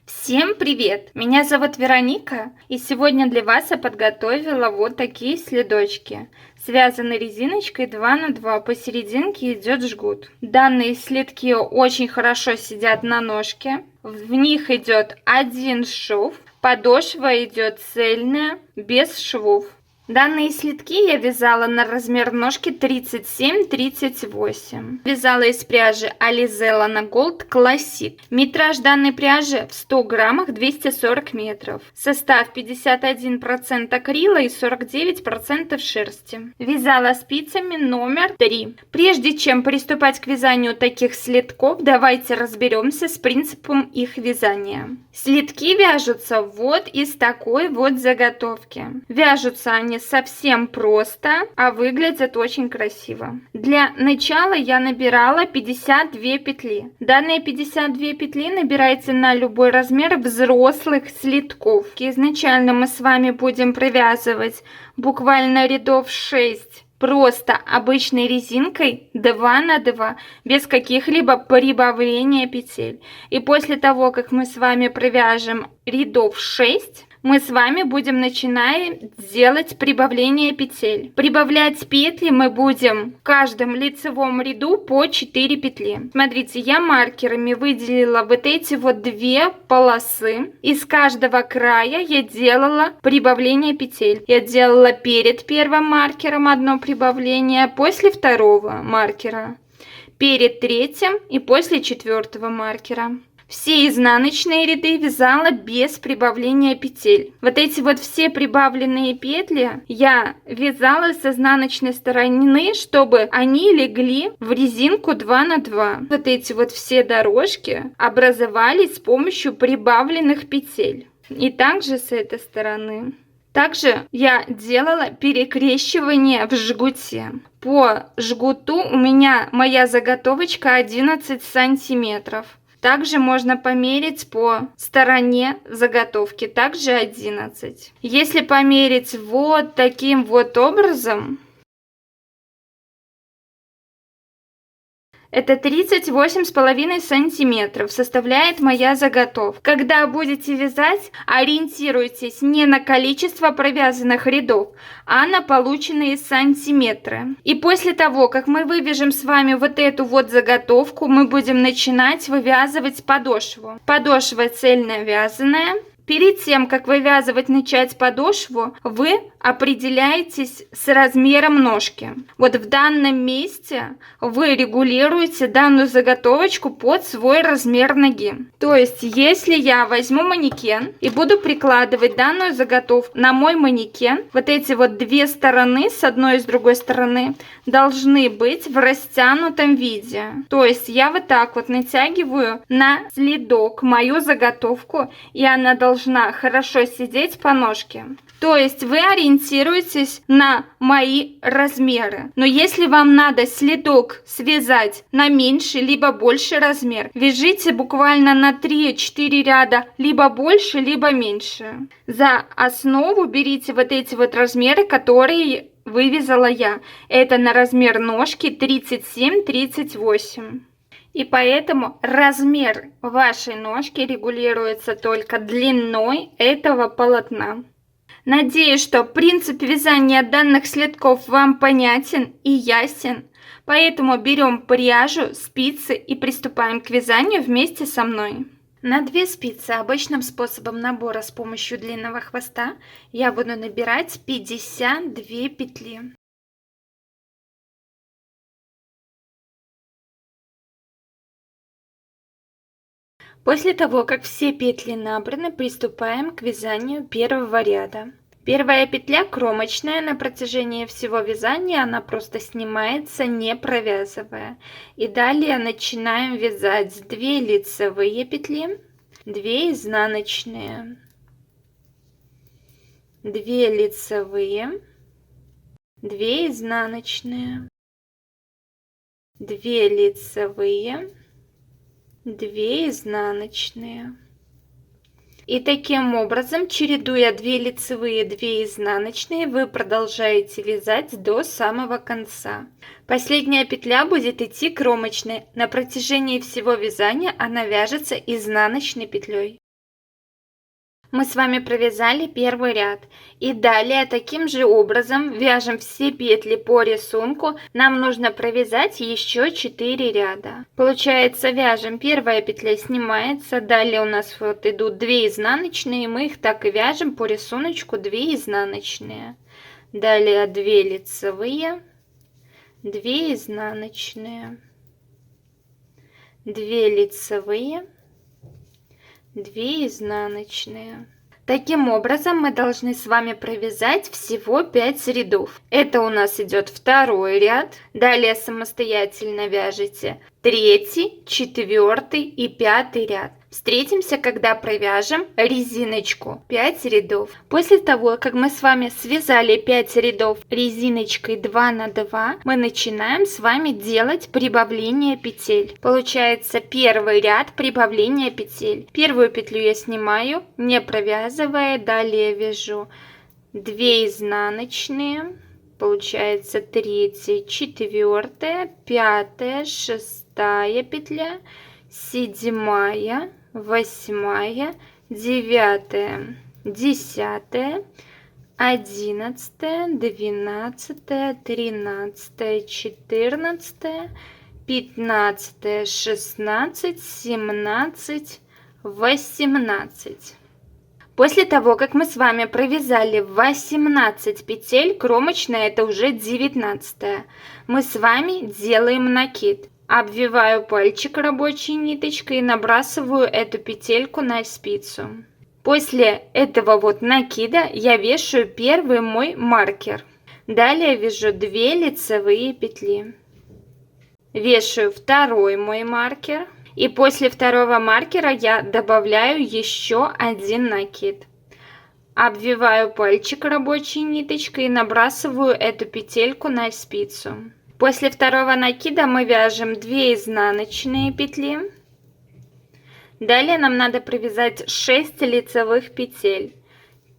Всем привет! Меня зовут Вероника, и сегодня для вас я подготовила вот такие следочки. Связаны резиночкой 2 на 2, посерединке идет жгут. Данные следки очень хорошо сидят на ножке. В них идет один шов, подошва идет цельная, без швов. Данные следки я вязала на размер ножки 37-38. Вязала из пряжи Alize Lana Gold Classic. Метраж данной пряжи в 100 граммах 240 метров. Состав 51% акрила и 49% шерсти. Вязала спицами номер 3. Прежде чем приступать к вязанию таких следков, давайте разберемся с принципом их вязания. Следки вяжутся вот из такой вот заготовки. Вяжутся они совсем просто, а выглядят очень красиво. Для начала я набирала 52 петли. Данные 52 петли набирайте на любой размер взрослых следков. Изначально мы с вами будем провязывать буквально рядов 6. Просто обычной резинкой 2 на 2, без каких-либо прибавления петель. И после того, как мы с вами провяжем рядов 6, мы с вами будем начинать делать прибавление петель. Прибавлять петли мы будем в каждом лицевом ряду по 4 петли. Смотрите, я маркерами выделила вот эти вот две полосы. Из каждого края я делала прибавление петель. Я делала перед первым маркером одно прибавление, после второго маркера, перед третьим и после четвертого маркера. Все изнаночные ряды вязала без прибавления петель. Вот эти вот все прибавленные петли я вязала с изнаночной стороны, чтобы они легли в резинку 2 на 2. Вот эти вот все дорожки образовались с помощью прибавленных петель. И также с этой стороны. Также я делала перекрещивание в жгуте. По жгуту у меня моя заготовочка 11 сантиметров. Также можно померить по стороне заготовки, также 11. Если померить вот таким вот образом, это 38,5 сантиметров составляет моя заготовка. Когда будете вязать, ориентируйтесь не на количество провязанных рядов, а на полученные сантиметры. И после того, как мы вывяжем с вами вот эту вот заготовку, мы будем начинать вывязывать подошву. Подошва цельно вязаная. Перед тем, как вывязывать начать подошву, вы определяетесь с размером ножки. Вот в данном месте вы регулируете данную заготовочку под свой размер ноги. То есть, если я возьму манекен и буду прикладывать данную заготовку на мой манекен, вот эти вот две стороны, с одной и с другой стороны, должны быть в растянутом виде. То есть, я вот так вот натягиваю на следок мою заготовку, и она должна хорошо сидеть по ножке. То есть вы ориентируетесь на мои размеры. Но если вам надо следок связать на меньший либо больше размер, вяжите буквально на 3-4 ряда либо больше, либо меньше. За основу берите вот эти вот размеры, которые вывязала я. Это на размер ножки 37-38. И поэтому размер вашей ножки регулируется только длиной этого полотна. Надеюсь, что принцип вязания данных следков вам понятен и ясен. Поэтому берем пряжу, спицы и приступаем к вязанию вместе со мной. На 2 спицы обычным способом набора с помощью длинного хвоста я буду набирать 52 петли. После того, как все петли набраны, приступаем к вязанию первого ряда. Первая петля кромочная, на протяжении всего вязания она просто снимается, не провязывая. И далее начинаем вязать 2 лицевые петли, 2 изнаночные, 2 лицевые, 2 изнаночные, 2 лицевые, 2 изнаночные. И таким образом, чередуя 2 лицевые, 2 изнаночные, вы продолжаете вязать до самого конца. Последняя петля будет идти кромочной. На протяжении всего вязания она вяжется изнаночной петлей. Мы с вами провязали первый ряд. И далее таким же образом вяжем все петли по рисунку. Нам нужно провязать еще 4 ряда. Получается, вяжем, первая петля снимается, далее у нас вот идут 2 изнаночные, мы их так и вяжем по рисунку 2 изнаночные. Далее 2 лицевые, 2 изнаночные, 2 лицевые, 2 изнаночные. Таким образом мы должны с вами провязать всего 5 рядов. Это у нас идет второй ряд. Далее самостоятельно вяжите третий, четвертый и пятый ряд. Встретимся, когда провяжем резиночку 5 рядов. После того, как мы с вами связали 5 рядов резиночкой 2 на 2, мы начинаем с вами делать прибавление петель. Получается первый ряд прибавления петель. Первую петлю я снимаю, не провязывая, далее вяжу 2 изнаночные. Получается третья, четвертая, пятая, шестая петля, седьмая, восьмая, девятая, десятая, 11, 12, 13, 14, 15, 16, 17, 18. После того, как мы с вами провязали 18 петель, кромочная это уже 19, мы с вами делаем накид. Обвиваю пальчик рабочей ниточкой и набрасываю эту петельку на спицу. После этого вот накида я вешаю первый мой маркер. Далее вяжу 2 лицевые петли. Вешаю второй мой маркер. И после второго маркера я добавляю еще один накид. Обвиваю пальчик рабочей ниточкой и набрасываю эту петельку на спицу. После второго накида мы вяжем 2 изнаночные петли. Далее нам надо провязать 6 лицевых петель.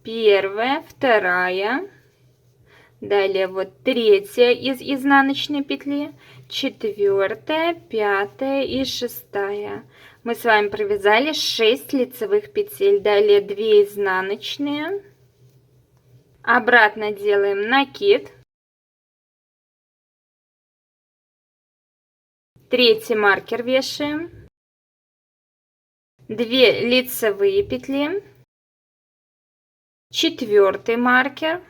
Первая, вторая, далее вот третья из изнаночной петли, четвертая, пятая и шестая. Мы с вами провязали 6 лицевых петель. Далее 2 изнаночные. Обратно делаем накид. Третий маркер вешаем. 2 лицевые петли. Четвертый маркер.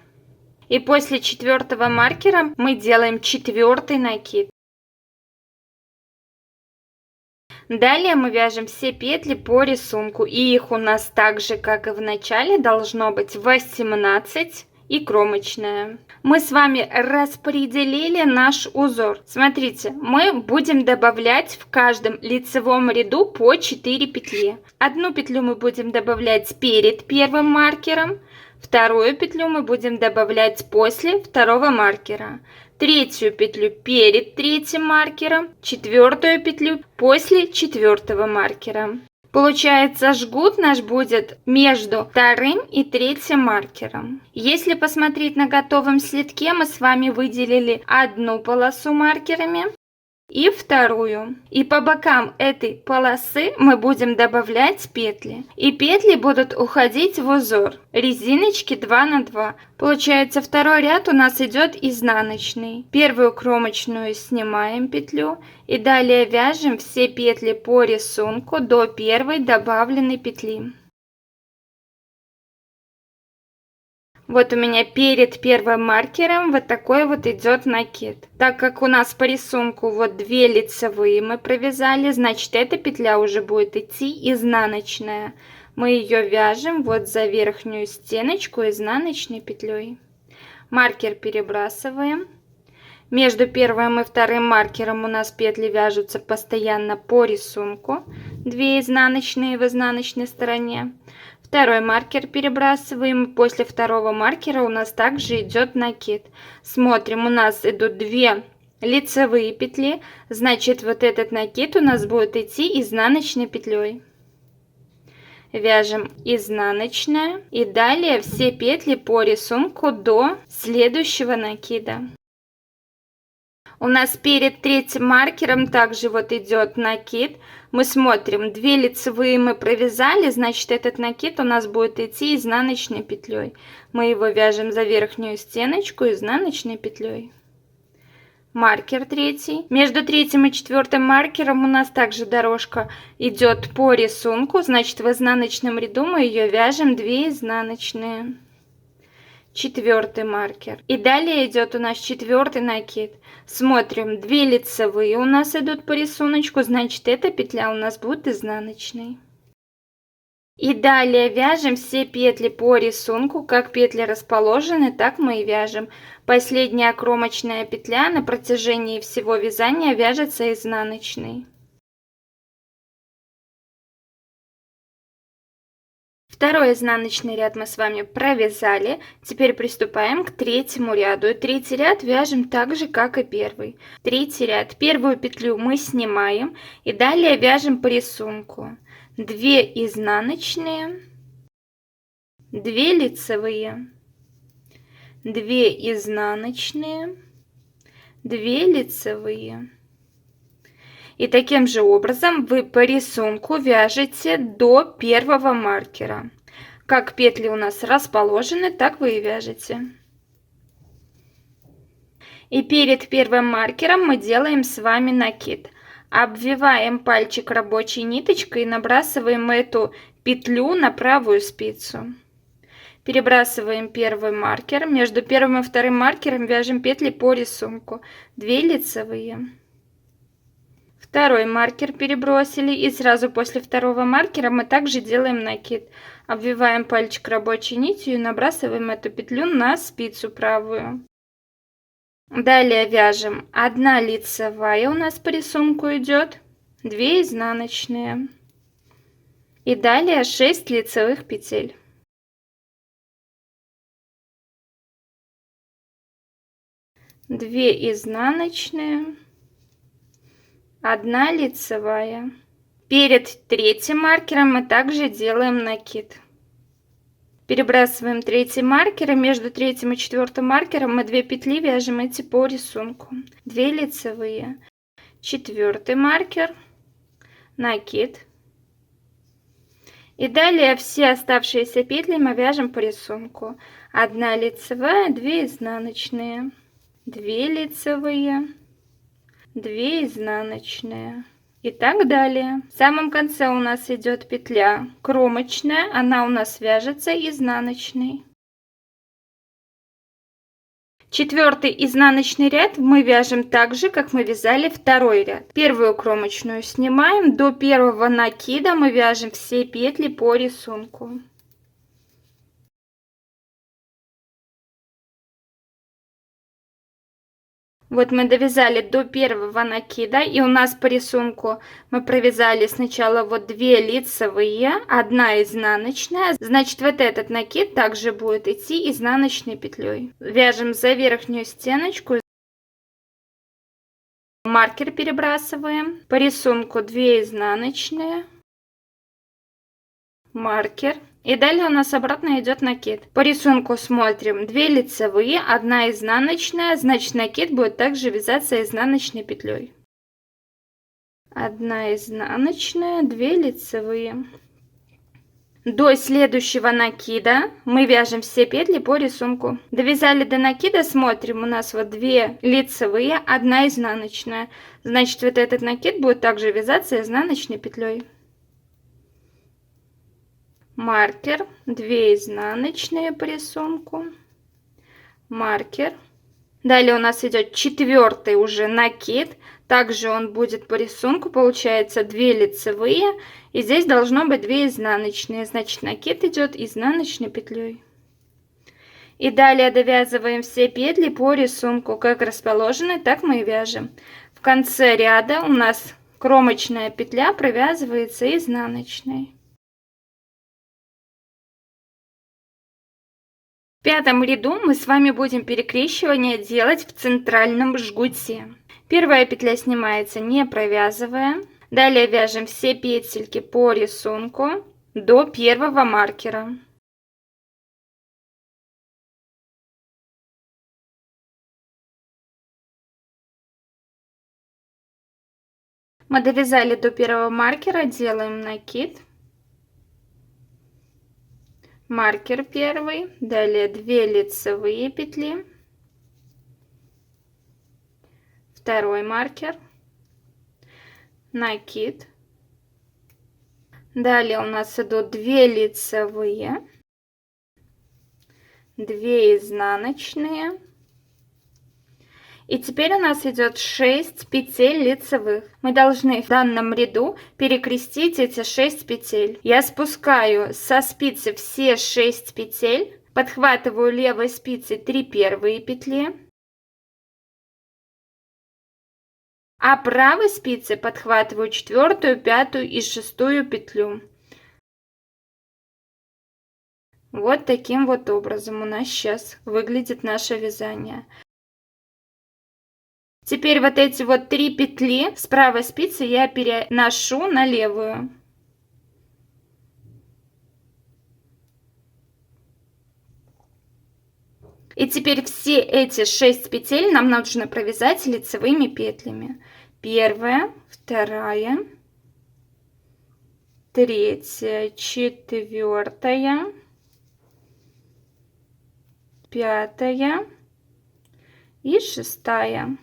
И после четвертого маркера мы делаем четвертый накид. Далее мы вяжем все петли по рисунку. И их у нас так же, как и в начале, должно быть 18 и кромочная. Мы с вами распределили наш узор. Смотрите, мы будем добавлять в каждом лицевом ряду по 4 петли. Одну петлю мы будем добавлять перед первым маркером, вторую петлю мы будем добавлять после второго маркера, третью петлю перед третьим маркером, четвертую петлю после четвертого маркера. Получается, жгут наш будет между вторым и третьим маркером. Если посмотреть на готовом слитке, мы с вами выделили одну полосу маркерами и вторую. И по бокам этой полосы мы будем добавлять петли. И петли будут уходить в узор. Резиночки 2 на 2. Получается, второй ряд у нас идет изнаночный. Первую кромочную снимаем петлю. И далее вяжем все петли по рисунку до первой добавленной петли. Вот у меня перед первым маркером вот такой вот идет накид. Так как у нас по рисунку вот 2 лицевые мы провязали, значит эта петля уже будет идти изнаночная. Мы ее вяжем вот за верхнюю стеночку изнаночной петлей. Маркер перебрасываем. Между первым и вторым маркером у нас петли вяжутся постоянно по рисунку. 2 изнаночные в изнаночной стороне. Второй маркер перебрасываем. После второго маркера у нас также идет накид. Смотрим, у нас идут 2 лицевые петли. Значит, вот этот накид у нас будет идти изнаночной петлей. Вяжем изнаночная. И далее все петли по рисунку до следующего накида. У нас перед третьим маркером также вот идет накид. Мы смотрим, 2 лицевые мы провязали, значит этот накид у нас будет идти изнаночной петлей. Мы его вяжем за верхнюю стеночку изнаночной петлей. Маркер третий. Между третьим и четвертым маркером у нас также дорожка идет по рисунку, значит в изнаночном ряду мы ее вяжем 2 изнаночные. Четвертый маркер. И далее идет у нас четвертый накид. Смотрим, 2 лицевые у нас идут по рисунку, значит эта петля у нас будет изнаночной. И далее вяжем все петли по рисунку, как петли расположены, так мы и вяжем. Последняя кромочная петля на протяжении всего вязания вяжется изнаночной. Второй изнаночный ряд мы с вами провязали. Теперь приступаем к третьему ряду. И третий ряд вяжем так же, как и первый. Третий ряд. Первую петлю мы снимаем и далее вяжем по рисунку. 2 изнаночные, 2 лицевые, 2 изнаночные, 2 лицевые. И таким же образом вы по рисунку вяжете до первого маркера. Как петли у нас расположены, так вы и вяжете. И перед первым маркером мы делаем с вами накид. Обвиваем пальчик рабочей ниточкой и набрасываем эту петлю на правую спицу. Перебрасываем первый маркер. Между первым и вторым маркером вяжем петли по рисунку. 2 лицевые. Второй маркер перебросили, и сразу после второго маркера мы также делаем накид. Обвиваем пальчик рабочей нитью и набрасываем эту петлю на спицу правую. Далее вяжем 1 лицевая у нас по рисунку идет, 2 изнаночные. И далее 6 лицевых петель. Две изнаночные, 1 лицевая. Перед третьим маркером мы также делаем накид. Перебрасываем третий маркер, и между третьим и четвертым маркером мы 2 петли вяжем эти по рисунку. 2 лицевые. Четвертый маркер, накид. И далее все оставшиеся петли мы вяжем по рисунку. 1 лицевая, 2 изнаночные, 2 лицевые, 2 изнаночные и так далее. В самом конце у нас идет петля кромочная, она у нас вяжется изнаночной. Четвертый изнаночный ряд мы вяжем так же, как мы вязали второй ряд. Первую кромочную снимаем, до первого накида мы вяжем все петли по рисунку. Вот мы довязали до первого накида, и у нас по рисунку мы провязали сначала вот 2 лицевые, 1 изнаночная, значит вот этот накид также будет идти изнаночной петлей. Вяжем за верхнюю стеночку, маркер перебрасываем, по рисунку 2 изнаночные, маркер. И далее у нас обратно идет накид. По рисунку смотрим 2 лицевые, 1 изнаночная, значит накид будет также вязаться изнаночной петлей. 1 изнаночная, 2 лицевые. До следующего накида мы вяжем все петли по рисунку. Довязали до накида, смотрим, у нас вот 2 лицевые, 1 изнаночная, значит вот этот накид будет также вязаться изнаночной петлей. Маркер, 2 изнаночные по рисунку, маркер. Далее у нас идет четвертый уже накид, также он будет по рисунку, получается 2 лицевые, и здесь должно быть 2 изнаночные, значит накид идет изнаночной петлей. И далее довязываем все петли по рисунку, как расположены, так мы и вяжем. В конце ряда у нас кромочная петля провязывается изнаночной. В пятом ряду мы с вами будем перекрещивание делать в центральном жгуте. Первая петля снимается, не провязывая. Далее вяжем все петельки по рисунку до первого маркера. Мы довязали до первого маркера, делаем накид. Маркер первый, далее 2 лицевые петли. Второй маркер. Накид. Далее у нас идут 2 лицевые, 2 изнаночные. И теперь у нас идет 6 петель лицевых. Мы должны в данном ряду перекрестить эти 6 петель. Я спускаю со спицы все 6 петель, подхватываю левой спицей 3 первые петли, а правой спицей подхватываю 4, 5 и 6 петлю. Вот таким вот образом у нас сейчас выглядит наше вязание. Теперь вот эти вот 3 петли с правой спицы я переношу на левую. И теперь все эти 6 петель нам нужно провязать лицевыми петлями. Первая, вторая, третья, четвертая, пятая и шестая.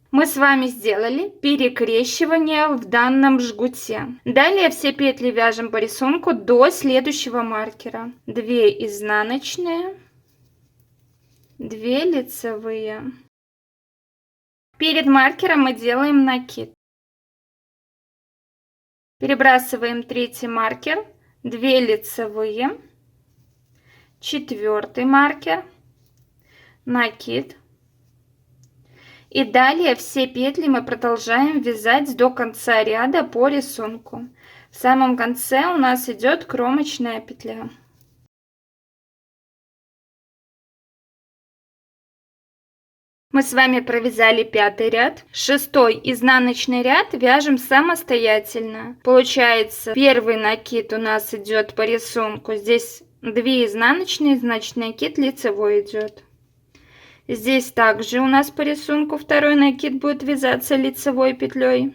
Мы с вами сделали перекрещивание в данном жгуте. Далее все петли вяжем по рисунку до следующего маркера. 2 изнаночные, 2 лицевые. Перед маркером мы делаем накид. Перебрасываем третий маркер, 2 лицевые, 4 маркер, накид. И далее все петли мы продолжаем вязать до конца ряда по рисунку. В самом конце у нас идет кромочная петля. Мы с вами провязали 5-й ряд. 6-й изнаночный ряд вяжем самостоятельно. Получается, первый накид у нас идет по рисунку. Здесь 2 изнаночные, значит накид лицевой идет. Здесь также у нас по рисунку второй накид будет вязаться лицевой петлей.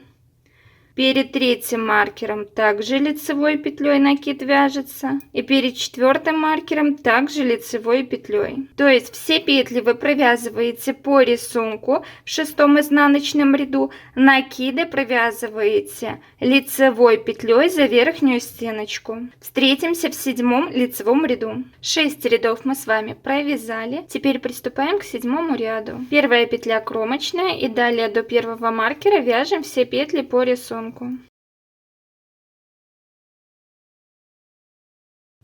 Перед третьим маркером также лицевой петлей накид вяжется. И перед четвертым маркером также лицевой петлей. То есть все петли вы провязываете по рисунку в 6-м изнаночном ряду. Накиды провязываете лицевой петлей за верхнюю стеночку. Встретимся в 7-м лицевом ряду. 6 рядов мы с вами провязали. Теперь приступаем к 7-му ряду. Первая петля кромочная, и далее до первого маркера вяжем все петли по рисунку.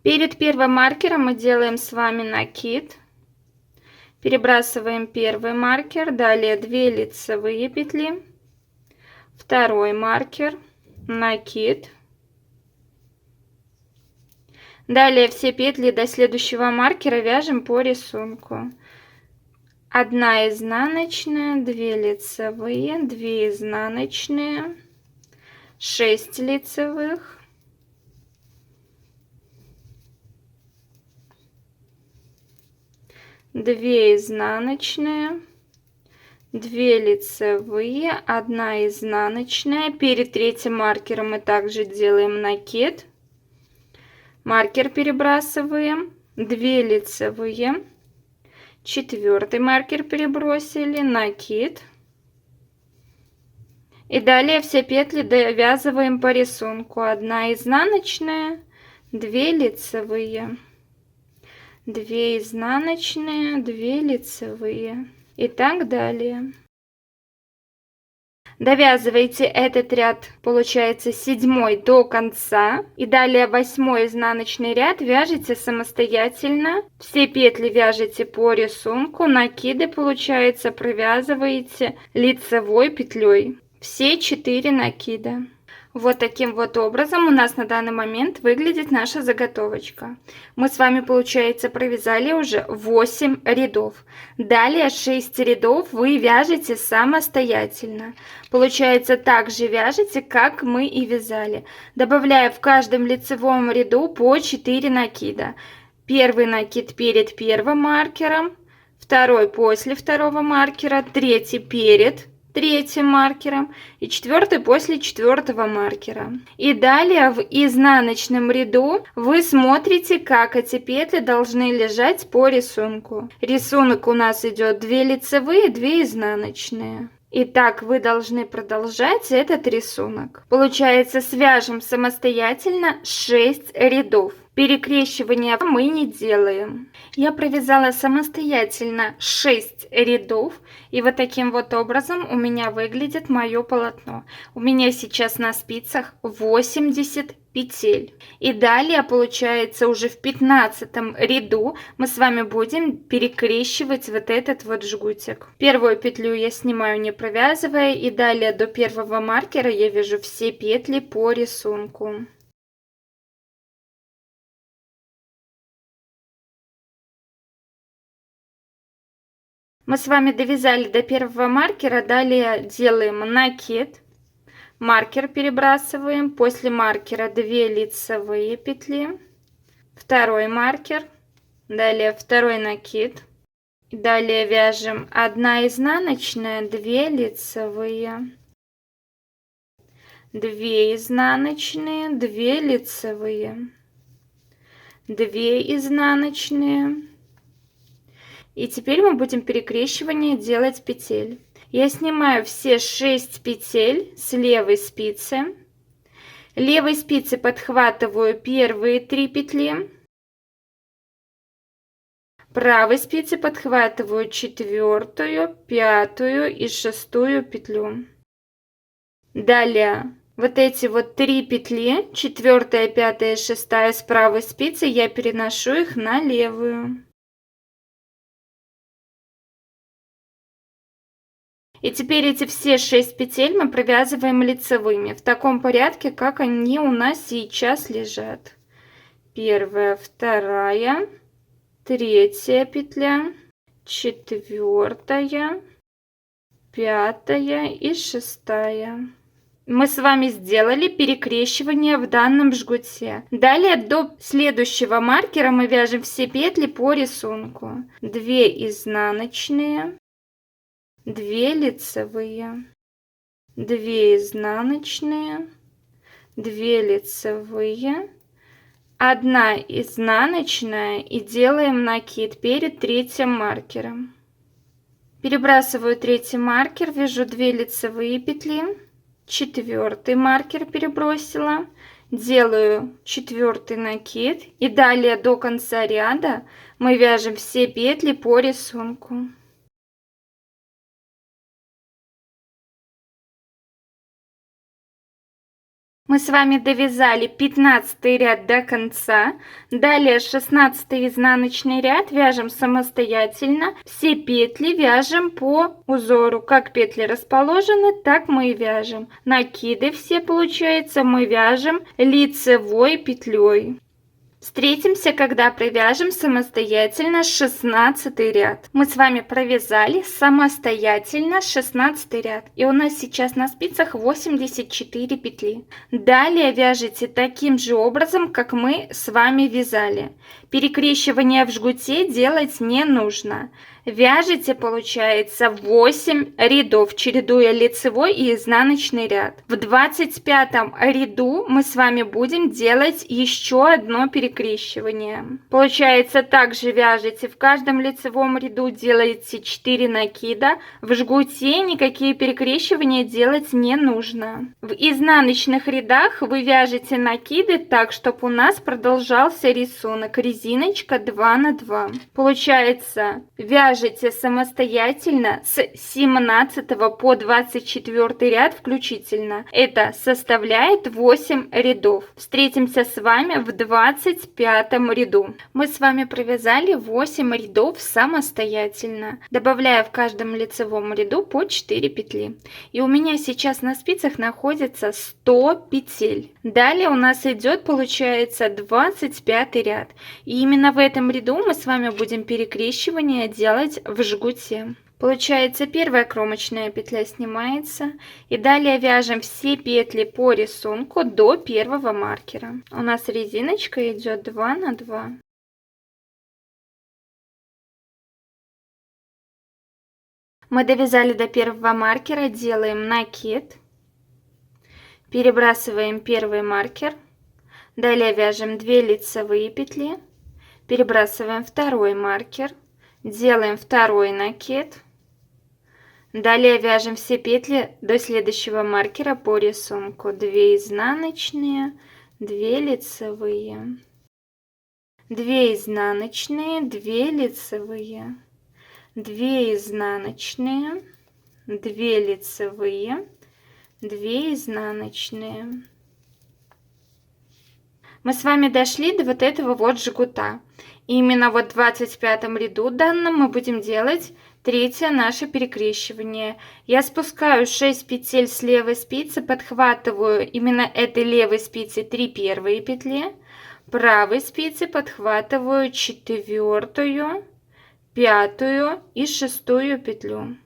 Перед первым маркером мы делаем с вами накид. Перебрасываем первый маркер, далее 2 лицевые петли, второй маркер, накид. Далее все петли до следующего маркера вяжем по рисунку. 1 изнаночная, 2 лицевые, 2 изнаночные, 6 лицевых, 2 изнаночные, 2 лицевые, 1 изнаночная. Перед третьим маркером мы также делаем накид. Маркер перебрасываем, 2 лицевые, 4 маркер перебросили, накид. И далее все петли довязываем по рисунку. 1 изнаночная, 2 лицевые, 2 изнаночные, 2 лицевые и так далее. Довязывайте этот ряд, получается 7-й до конца, и далее 8-й изнаночный ряд вяжете самостоятельно. Все петли вяжете по рисунку, накиды, получается, провязываете лицевой петлей. Все 4 накида. Вот таким вот образом у нас на данный момент выглядит наша заготовочка. Мы с вами, получается, провязали уже 8 рядов. Далее 6 рядов вы вяжете самостоятельно. Получается, так же вяжете, как мы и вязали, добавляя в каждом лицевом ряду по 4 накида. Первый накид перед первым маркером, второй после второго маркера, третий перед третьим маркером и четвертый после четвертого маркера. И далее в изнаночном ряду вы смотрите, как эти петли должны лежать по рисунку. Рисунок у нас идет 2 лицевые, 2 изнаночные. Итак, вы должны продолжать этот рисунок. Получается, свяжем самостоятельно 6 рядов. Перекрещивания мы не делаем. Я провязала самостоятельно 6 рядов, и вот таким вот образом у меня выглядит мое полотно. У меня сейчас на спицах 80 петель. И далее, получается, уже в 15 ряду мы с вами будем перекрещивать вот этот вот жгутик. Первую петлю я снимаю, не провязывая, и далее до первого маркера я вяжу все петли по рисунку. Мы с вами довязали до первого маркера, далее делаем накид, маркер перебрасываем, после маркера 2 лицевые петли, второй маркер, далее второй накид, далее вяжем 1 изнаночная, 2 лицевые, 2 изнаночные, 2 лицевые, 2 изнаночные. И теперь мы будем перекрещивание делать петель. Я снимаю все 6 петель с левой спицы. Левой спицы подхватываю первые 3 петли. Правой спицы подхватываю 4-ю, 5-ю и 6-ю петлю. Далее вот эти вот 3 петли, 4-я, 5-я и 6-я с правой спицы, я переношу их на левую. И теперь эти все 6 петель мы провязываем лицевыми в таком порядке, как они у нас сейчас лежат. Первая, вторая, третья петля, 4-я, 5-я и 6-я. Мы с вами сделали перекрещивание в данном жгуте. Далее до следующего маркера мы вяжем все петли по рисунку. 2 изнаночные, 2 лицевые, 2 изнаночные, 2 лицевые, 1 изнаночная и делаем накид перед третьим маркером. Перебрасываю третий маркер, вяжу 2 лицевые петли, 4-й маркер перебросила, делаю 4-й накид и далее до конца ряда мы вяжем все петли по рисунку. Мы с вами довязали 15 ряд до конца. Далее 16 изнаночный ряд вяжем самостоятельно. Все петли вяжем по узору. Как петли расположены, так мы и вяжем. Накиды все, получается, мы вяжем лицевой петлей. Встретимся, когда провяжем самостоятельно 16 ряд. Мы с вами провязали самостоятельно 16 ряд. И у нас сейчас на спицах 84 петли. Далее вяжите таким же образом, как мы с вами вязали. Перекрещивание в жгуте делать не нужно. Вяжете, получается, 8 рядов, чередуя лицевой и изнаночный ряд. В 25 ряду мы с вами будем делать еще одно перекрещивание. Получается, также вяжете в каждом лицевом ряду, делаете 4 накида. В жгуте никакие перекрещивания делать не нужно. В изнаночных рядах вы вяжете накиды так, чтобы у нас продолжался рисунок. Резиночка 2 на 2. Получается, вяжете самостоятельно с 17 по 24 ряд включительно. Это составляет 8 рядов. Встретимся с вами в 25 ряду. Мы с вами провязали 8 рядов самостоятельно, добавляя в каждом лицевом ряду по 4 петли. И у меня сейчас на спицах находится 100 петель. Далее у нас идет, получается, 25 ряд. И именно в этом ряду мы с вами будем перекрещивание делать в жгуте. Получается, первая кромочная петля снимается, и далее вяжем все петли по рисунку до первого маркера. У нас резиночка идет 2 на 2. Мы довязали до первого маркера, делаем накид, перебрасываем первый маркер, далее вяжем 2 лицевые петли, перебрасываем второй маркер, делаем второй накид, далее вяжем все петли до следующего маркера по рисунку, 2 изнаночные, 2 лицевые, 2 изнаночные, 2 лицевые, 2 изнаночные, 2 лицевые, 2 изнаночные. Мы с вами дошли до вот этого вот жгута. И именно вот в 25 ряду данном мы будем делать третье наше перекрещивание. Я спускаю 6 петель с левой спицы, подхватываю именно этой левой спицей 3 первые петли, правой спицы подхватываю 4-ю, 5-ю и 6-ю петлю.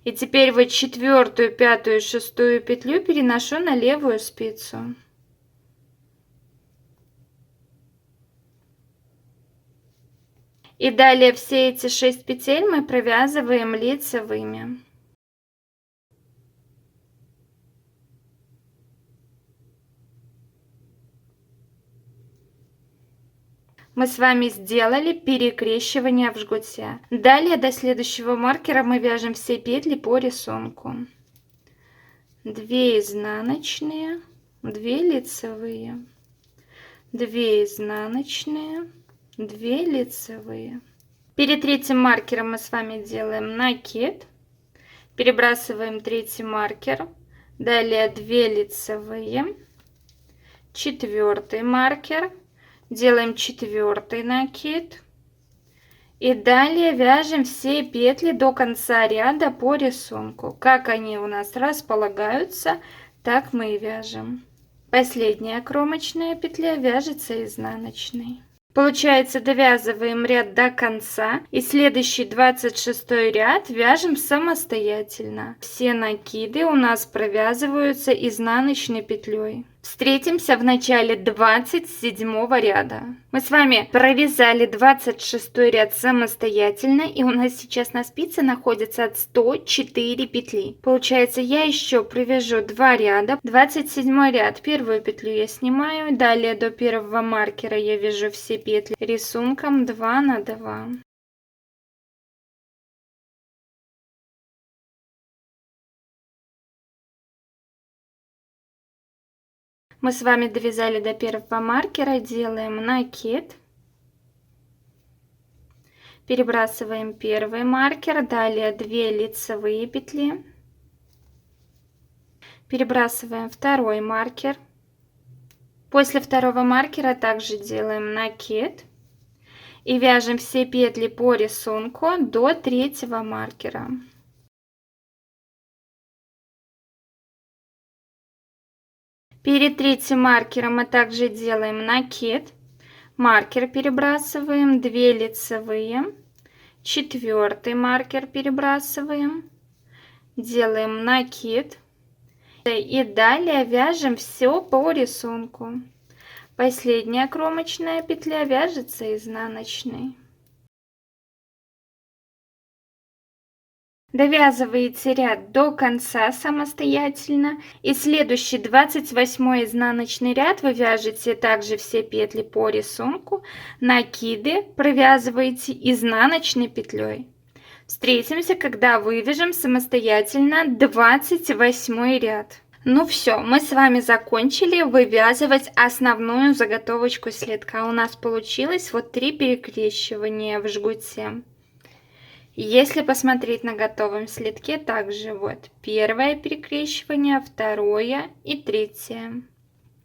И теперь вот 4-ю, 5-ю и 6-ю петлю переношу на левую спицу. И далее все эти 6 петель мы провязываем лицевыми. Мы с вами сделали перекрещивание в жгуте. Далее до следующего маркера мы вяжем все петли по рисунку. 2 изнаночные, 2 лицевые, 2 изнаночные, 2 лицевые. Перед третьим маркером мы с вами делаем накид, перебрасываем третий маркер, далее 2 лицевые, 4-й маркер, делаем 4-й накид и далее вяжем все петли до конца ряда по рисунку. Как они у нас располагаются, так мы и вяжем. Последняя кромочная петля вяжется изнаночной. Получается, довязываем ряд до конца и следующий 26 ряд вяжем самостоятельно. Все накиды у нас провязываются изнаночной петлей. Встретимся в начале 27 ряда. Мы с вами провязали 26 ряд самостоятельно, и у нас сейчас на спице находится 104 петли. Получается, я еще провяжу 2 ряда. 27 ряд, первую петлю я снимаю, далее до первого маркера я вяжу все петли рисунком 2 на 2. Мы с вами довязали до первого маркера, делаем накид, перебрасываем первый маркер, далее 2 лицевые петли, перебрасываем второй маркер. После второго маркера также делаем накид и вяжем все петли по рисунку до третьего маркера. Перед третьим маркером мы также делаем накид, маркер перебрасываем, 2 лицевые, 4-й маркер перебрасываем, делаем накид и далее вяжем все по рисунку. Последняя кромочная петля вяжется изнаночной. Довязываете ряд до конца самостоятельно, и следующий 28 изнаночный ряд вы вяжете также все петли по рисунку, накиды провязываете изнаночной петлей. Встретимся, когда вывяжем самостоятельно 28 ряд. Ну все, мы с вами закончили вывязывать основную заготовочку следка. У нас получилось вот 3 перекрещивания в жгуте. Если посмотреть на готовом следке, также вот первое перекрещивание, второе и третье.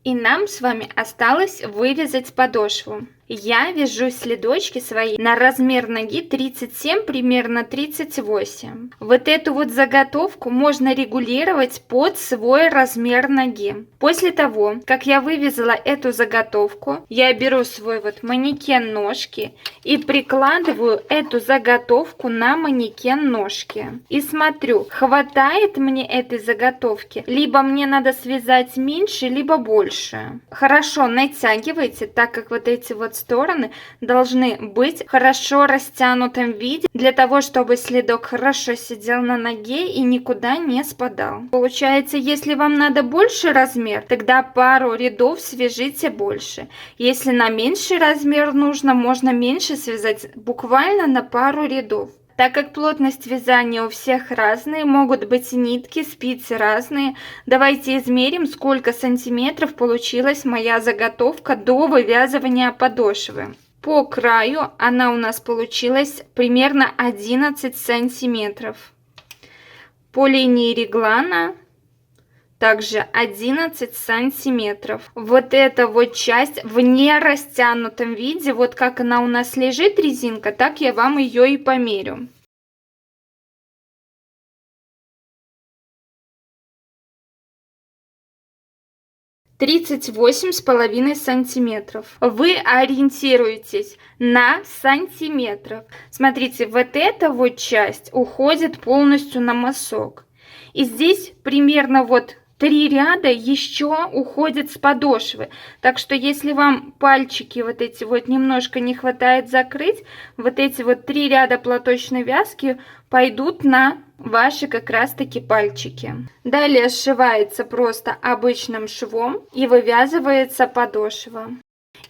И нам с вами осталось вырезать подошву. Я вяжу следочки свои на размер ноги 37, примерно 38. Вот эту вот заготовку можно регулировать под свой размер ноги. После того, как я вывязала эту заготовку, я беру свой вот манекен ножки и прикладываю эту заготовку на манекен ножки. И смотрю, хватает мне этой заготовки, либо мне надо связать меньше, либо больше. Хорошо натягивайте, так как вот эти вот стороны должны быть в хорошо растянутом виде, для того, чтобы следок хорошо сидел на ноге и никуда не спадал. Получается, если вам надо больше размер, тогда пару рядов свяжите больше. Если на меньший размер нужно, можно меньше связать, буквально на пару рядов. Так как плотность вязания у всех разные, могут быть нитки, спицы разные, давайте измерим, сколько сантиметров получилась моя заготовка до вывязывания подошвы. По краю она у нас получилась примерно 11 сантиметров. По линии реглана также 11 сантиметров. Вот эта вот часть в нерастянутом виде, вот как она у нас лежит, резинка, так я вам ее и померю. Тридцать 38,5 сантиметров. Вы ориентируетесь на сантиметров. Смотрите, вот эта вот часть уходит полностью на мазок. И здесь примерно вот 3 ряда еще уходят с подошвы. Так что если вам пальчики вот эти вот немножко не хватает закрыть, вот эти вот 3 ряда платочной вязки пойдут на ваши как раз таки пальчики. Далее сшивается просто обычным швом и вывязывается подошва.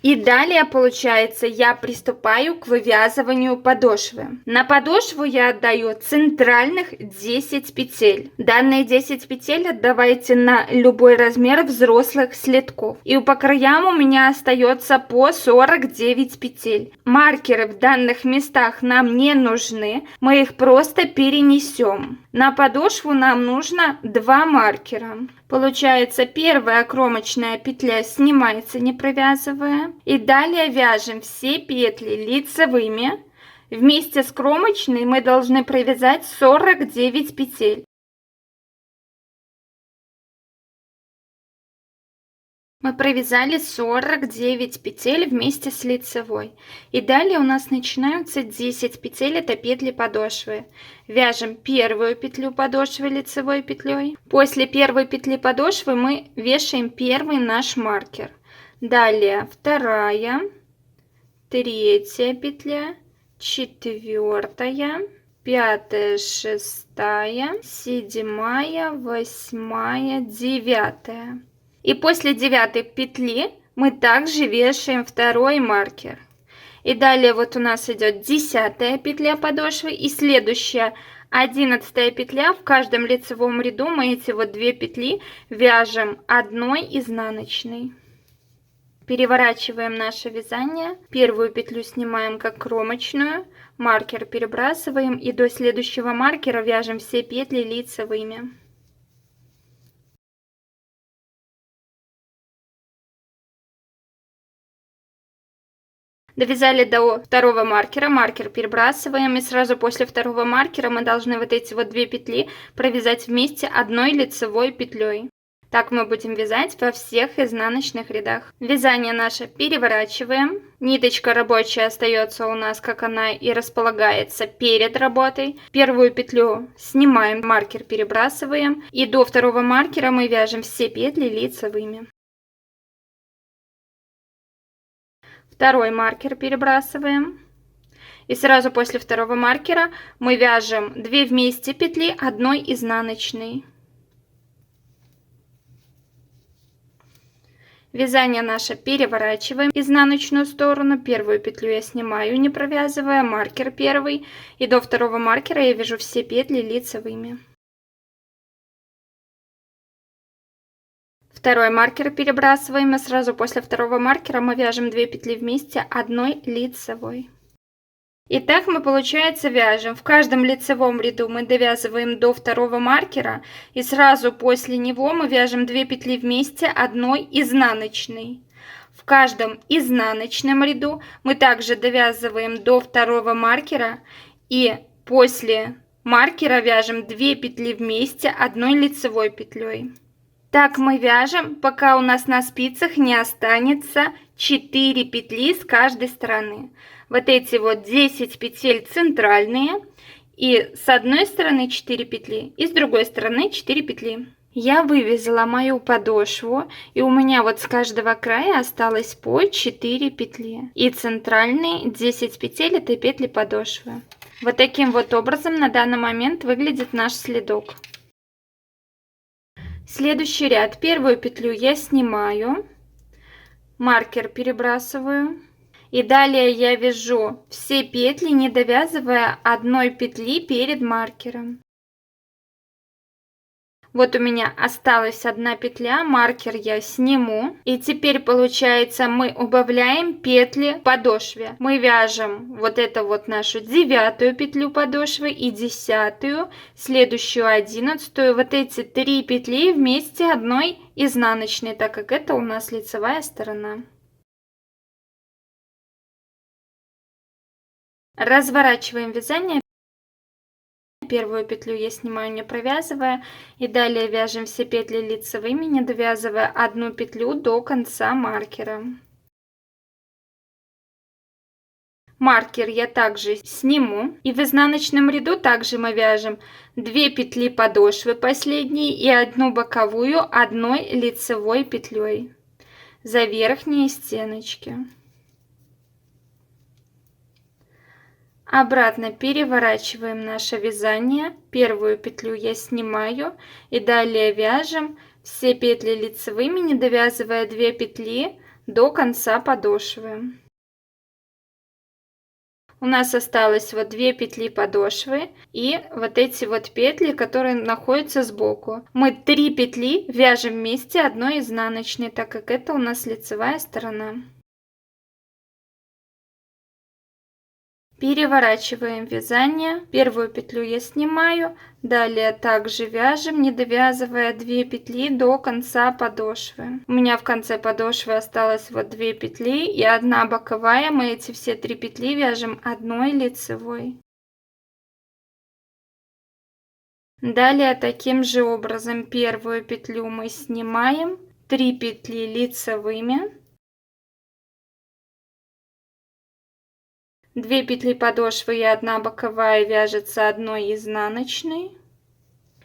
И далее, получается, я приступаю к вывязыванию подошвы. На подошву я отдаю центральных 10 петель. Данные 10 петель отдавайте на любой размер взрослых следков. И по краям у меня остается по 49 петель. Маркеры в данных местах нам не нужны, мы их просто перенесем. На подошву нам нужно 2 маркера. Получается, первая кромочная петля снимается, не провязывая. И далее вяжем все петли лицевыми. Вместе с кромочной мы должны провязать 49 петель. Мы провязали 49 петель вместе с лицевой. И далее у нас начинаются 10 петель, это петли подошвы. Вяжем первую петлю подошвы лицевой петлей. После первой петли подошвы мы вешаем первый наш маркер. Далее вторая, третья петля, четвертая, пятая, шестая, седьмая, восьмая, девятая. И после 9 петли мы также вешаем второй маркер. И далее вот у нас идет 10 петля подошвы и следующая 11 петля. В каждом лицевом ряду мы эти вот 2 петли вяжем одной изнаночной. Переворачиваем наше вязание. Первую петлю снимаем как кромочную, маркер перебрасываем и до следующего маркера вяжем все петли лицевыми. Довязали до второго маркера, маркер перебрасываем, и сразу после второго маркера мы должны вот эти вот 2 петли провязать вместе одной лицевой петлей. Так мы будем вязать во всех изнаночных рядах. Вязание наше переворачиваем. Ниточка рабочая остается у нас, как она и располагается перед работой. Первую петлю снимаем, маркер перебрасываем, и до второго маркера мы вяжем все петли лицевыми. Второй маркер перебрасываем. И сразу после второго маркера мы вяжем 2 вместе петли одной изнаночной. Вязание наше переворачиваем изнаночную сторону. Первую петлю я снимаю, не провязывая, маркер первый. И до второго маркера я вяжу все петли лицевыми. Второй маркер перебрасываем, и сразу после второго маркера мы вяжем 2 петли вместе одной лицевой. Итак, мы, получается, вяжем в каждом лицевом ряду мы довязываем до второго маркера, и сразу после него мы вяжем 2 петли вместе одной изнаночной. В каждом изнаночном ряду мы также довязываем до второго маркера, и после маркера вяжем 2 петли вместе одной лицевой петлей. Так мы вяжем, пока у нас на спицах не останется 4 петли с каждой стороны. Вот эти вот 10 петель центральные, и с одной стороны 4 петли, и с другой стороны 4 петли. Я вывязала мою подошву, и у меня вот с каждого края осталось по 4 петли. И центральные 10 петель это петли подошвы. Вот таким вот образом на данный момент выглядит наш следок. Следующий ряд. Первую петлю я снимаю, маркер перебрасываю. И далее я вяжу все петли, не довязывая одной петли перед маркером. Вот у меня осталась одна петля, маркер я сниму. И теперь получается мы убавляем петли в подошве. Мы вяжем вот это вот нашу 9-ю петлю подошвы и 10-ю, следующую 11-ю. Вот эти 3 петли вместе одной изнаночной, так как это у нас лицевая сторона. Разворачиваем вязание. Первую петлю я снимаю, не провязывая, и далее вяжем все петли лицевыми, не довязывая одну петлю до конца маркера. Маркер я также сниму, и в изнаночном ряду также мы вяжем 2 петли подошвы последние и одну боковую одной лицевой петлей за верхние стеночки. Обратно переворачиваем наше вязание. Первую петлю я снимаю и далее вяжем все петли лицевыми, не довязывая 2 петли до конца подошвы. У нас осталось вот 2 петли подошвы и вот эти вот петли, которые находятся сбоку. Мы 3 петли вяжем вместе одной изнаночной, так как это у нас лицевая сторона. Переворачиваем вязание. Первую петлю я снимаю, далее также вяжем, не довязывая 2 петли до конца подошвы. У меня в конце подошвы осталось вот 2 петли и одна боковая. Мы эти все 3 петли вяжем одной лицевой. Далее таким же образом первую петлю мы снимаем, 3 петли лицевыми. 2 петли подошвы и 1 боковая вяжется одной изнаночной.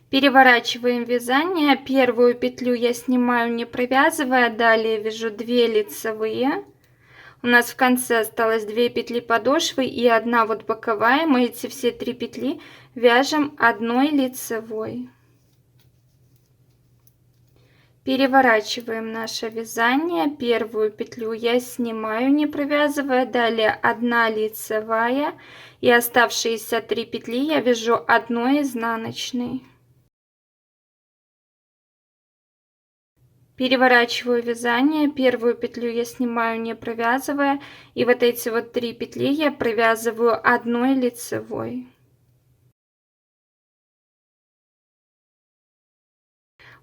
Переворачиваем вязание. Первую петлю я снимаю, не провязывая, далее вяжу 2 лицевые. У нас в конце осталось 2 петли подошвы и 1 вот боковая. Мы эти все 3 петли вяжем одной лицевой. Переворачиваем наше вязание. Первую петлю я снимаю, не провязывая, далее 1 лицевая и оставшиеся 3 петли я вяжу одной изнаночной. Переворачиваю вязание. Первую петлю я снимаю, не провязывая, и вот эти вот 3 петли я провязываю одной лицевой.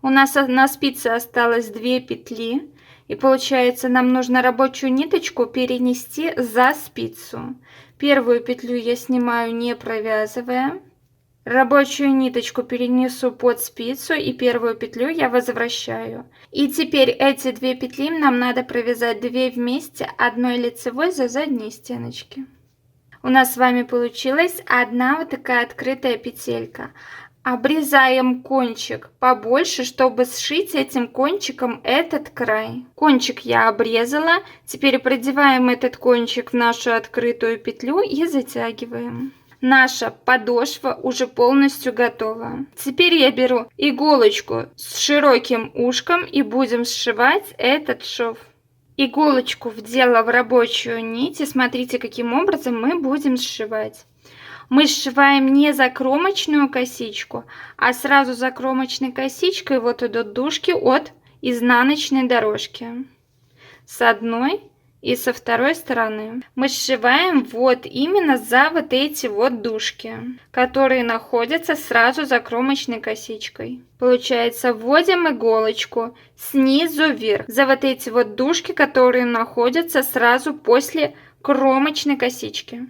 У нас на спице осталось 2 петли, и получается нам нужно рабочую ниточку перенести за спицу. Первую петлю я снимаю, не провязывая, рабочую ниточку перенесу под спицу и первую петлю я возвращаю. И теперь эти 2 петли нам надо провязать 2 вместе одной лицевой за задние стеночки. У нас с вами получилась одна вот такая открытая петелька. Обрезаем кончик побольше, чтобы сшить этим кончиком этот край. Кончик я обрезала. Теперь продеваем этот кончик в нашу открытую петлю и затягиваем. Наша подошва уже полностью готова. Теперь я беру иголочку с широким ушком и будем сшивать этот шов. Иголочку вдела в рабочую нить и смотрите, каким образом мы будем сшивать. Мы сшиваем не за кромочную косичку, а сразу за кромочной косичкой вот идут дужки от изнаночной дорожки. С одной и со второй стороны. Мы сшиваем вот именно за вот эти вот дужки, которые находятся сразу за кромочной косичкой. Получается, вводим иголочку снизу вверх за вот эти вот дужки, которые находятся сразу после кромочной косички.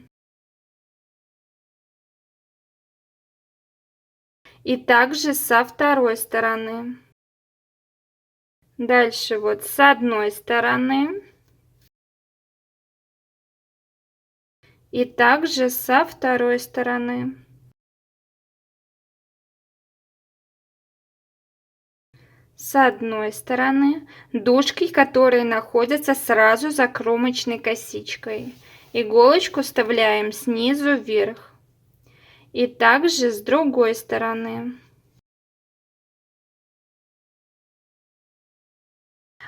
И также со второй стороны. Дальше вот с одной стороны. И также со второй стороны. с одной стороны, дужки, которые находятся сразу за кромочной косичкой. Иголочку вставляем снизу вверх. И также с другой стороны.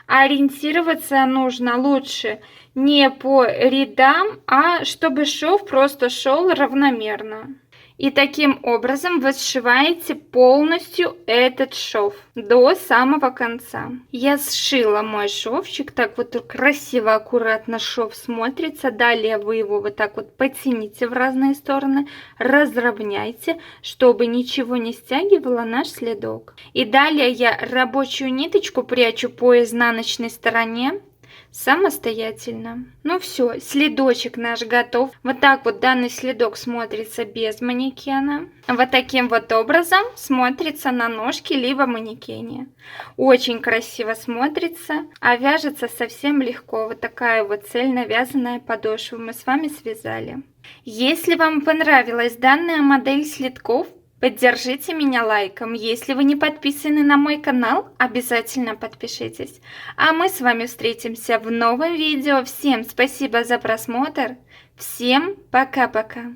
Ориентироваться нужно лучше не по рядам, а чтобы шов просто шел равномерно. И таким образом вы сшиваете полностью этот шов до самого конца. Я сшила мой шовчик, так вот красиво, аккуратно шов смотрится. Далее вы его вот так вот потяните в разные стороны, разровняйте, чтобы ничего не стягивало наш следок. И далее я рабочую ниточку прячу по изнаночной стороне самостоятельно. Ну все, следочек наш готов. Вот так вот данный следок смотрится без манекена. Вот таким вот образом смотрится на ножке либо манекене. Очень красиво смотрится, а вяжется совсем легко. Вот такая вот цельно вязаная подошва мы с вами связали. Если вам понравилась данная модель следков, поддержите меня лайком. Если вы не подписаны на мой канал, обязательно подпишитесь. А мы с вами встретимся в новом видео. Всем спасибо за просмотр. Всем пока-пока.